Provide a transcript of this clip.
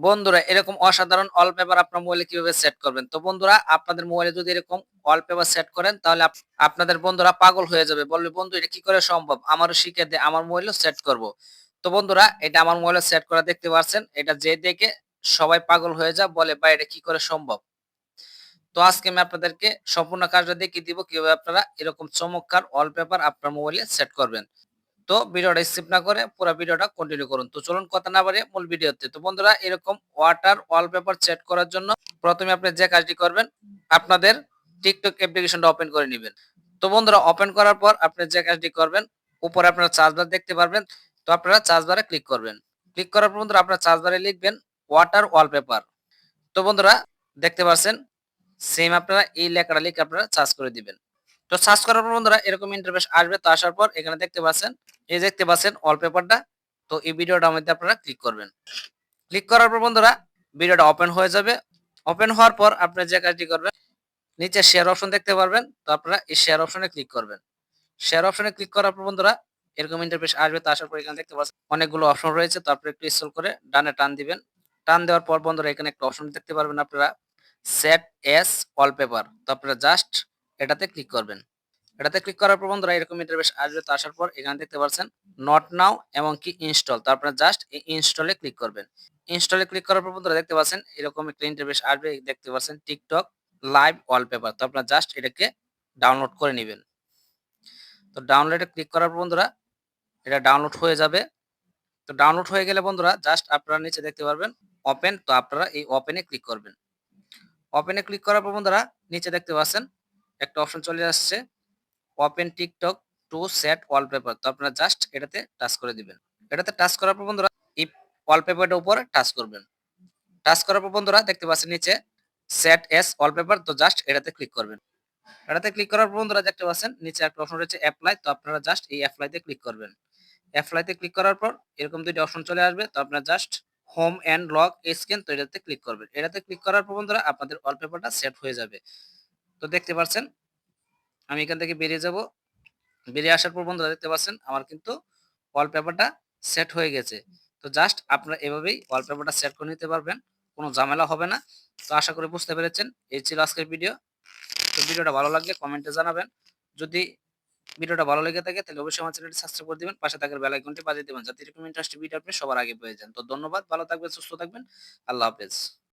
বন্ধুরা এরকম অসাধারণ ওয়ালপেপার আপনার মোবাইলে কিভাবে সেট করবেন? তো বন্ধুরা আপনাদের মোবাইলে যদি এরকম ওয়ালপেপার সেট করেন তাহলে আপনাদের বন্ধুরা পাগল হয়ে যাবে। বলবে, "বন্ধু এটা কি করে সম্ভব? আমারও শিখিয়ে দে, আমার মোবাইলেও সেট করব।" তো বন্ধুরা এটা আমার মোবাইলে সেট করা দেখতে পাচ্ছেন। এটা যে দেখে সবাই পাগল হয়ে যায়, বলে, "ভাই এটা কি করে সম্ভব?" তো আজকে আমি আপনাদেরকে সম্পূর্ণ কাজটা দেখিয়ে দিব কিভাবে আপনারা এরকম চমৎকার ওয়ালপেপার আপনার মোবাইলে সেট করবেন। তো ভিডিওটা স্কিপ না করে পুরো ভিডিওটা কন্টিনিউ করুন। তো চলুন কথা না বাড়িয়ে মূল ভিডিওতে। তো বন্ধুরা এরকম ওয়ালপেপার সেট করার জন্য প্রথমে আপনি যে কাজটি করবেন, আপনাদের টিকটক অ্যাপ্লিকেশনটা ওপেন করে নিবেন। তো বন্ধুরা ওপেন করার পর আপনি যে কাজটি করবেন, উপরে আপনারা সার্চ বার দেখতে পারবেন। তো আপনারা সার্চ বারে ক্লিক করবেন। ক্লিক করার পর বন্ধুরা আপনারা সার্চ বারে লিখবেন ওয়াটার ওয়ালপেপার। তো বন্ধুরা দেখতে পাচ্ছেন সেম আপনারা এই লেখাটা লিখে আপনারা সার্চ করে দিবেন। তো সার্চ করার পর বন্ধুরা এরকম ইন্টারফেস আসবে। তো আসার পর এখানে দেখতে পাচ্ছেন, এই দেখতে পাচ্ছেন ওয়ালপেপারটা। তো এই ভিডিওটার মধ্যে আপনারা ক্লিক করবেন। ক্লিক করার পর বন্ধুরা ভিডিওটা ওপেন হয়ে যাবে। ওপেন হওয়ার পর আপনি যে কাজটি করবেন, নিচে শেয়ার অপশন দেখতে পারবেন। তো আপনারা এই শেয়ার অপশনে ক্লিক করবেন। শেয়ার অপশনে ক্লিক করার পর বন্ধুরা এরকম ইন্টারফেস আসবে। তো আসার পর এখানে দেখতে পাচ্ছেন অনেকগুলো অপশন রয়েছে। তো আপনি একটু স্ক্রল করে ডানে টান দিবেন। টান দেওয়ার পর বন্ধুরা এখানে একটা অপশন দেখতে পারবেন আপনারা, সেট এস ওয়ালপেপার। তো আপনারা জাস্ট এটাতে ক্লিক করবেন। এটাতে ক্লিক করার পর বন্ধুরা এরকম ইন্টারফেস আসবে। তো আসার পর এখানে দেখতে পাচ্ছেন নট নাও এবং কি ইনস্টল। তো আপনারা জাস্ট এই ইনস্টলে ক্লিক করবেন। ইনস্টলে ক্লিক করার পর বন্ধুরা দেখতে পাচ্ছেন এরকম একটা ইন্টারফেস আসবে। দেখতে পাচ্ছেন টিকটক লাইভ ওয়ালপেপার। তো আপনারা জাস্ট এটাকে ডাউনলোড করে নিবেন। তো ডাউনলোডে ক্লিক করার পর বন্ধুরা এটা ডাউনলোড হয়ে যাবে। তো ডাউনলোড হয়ে গেলে বন্ধুরা জাস্ট আপনারা নিচে দেখতে পারবেন ওপেন। তো আপনারা এই ওপেনে ক্লিক করবেন। ওপেনে ক্লিক করার পর বন্ধুরা নিচে দেখতে পাচ্ছেন একটা অপশন চলে আসছে, open TikTok to set wallpaper. তো আপনারা জাস্ট এটাতে টাচ করে দিবেন। এটাতে টাচ করার পর বন্ধুরা এই ওয়ালপেপারটার উপরে টাচ করবেন। টাচ করার পর বন্ধুরা দেখতে পাচ্ছেন নিচে সেট এস ওয়ালপেপার। তো জাস্ট এটাতে ক্লিক করবেন। এটাতে ক্লিক করার পর বন্ধুরা দেখতে পাচ্ছেন নিচে একটা অপশন রয়েছে অ্যাপ্লাই। তো আপনারা জাস্ট এই অ্যাপ্লাইতে ক্লিক করবেন। অ্যাপ্লাইতে ক্লিক করার পর এরকম দুইটা অপশন চলে আসবে। তো আপনারা just home and lock scan. তো এটাতে ক্লিক করবেন। এটাতে ক্লিক করার পর বন্ধুরা আপনাদের ওয়ালপেপারটা সেট হয়ে যাবে। তো দেখতে পাচ্ছেন আমি এখান থেকে বেরিয়ে যাব। বেরিয়ে আসার পর বন্ধুরা দেখতে পাচ্ছেন আমার কিন্তু ওয়ালপেপারটা সেট হয়ে গেছে। তো জাস্ট আপনারা এভাবেই ওয়ালপেপারটা সেট করে নিতে পারবেন। কোনো ঝামেলা হবে না। তো আশা করি বুঝতে পেরেছেন। এই ছিল আজকের ভিডিও। তো ভিডিওটা ভালো লাগলে কমেন্টে জানাবেন। যদি ভিডিওটা ভালো লেগে থাকে তাহলে অবশ্যই আমার চ্যানেলটি সাবস্ক্রাইব করে দিবেন। পাশে থাকা বেল আইকনটি বাজিয়ে দিবেন যাতে এরকম ইন্টারেস্টিং ভিডিও আপনি সবার আগে পেয়ে যান। তো ধন্যবাদ। ভালো থাকবেন, সুস্থ থাকবেন। আল্লাহ হাফেজ।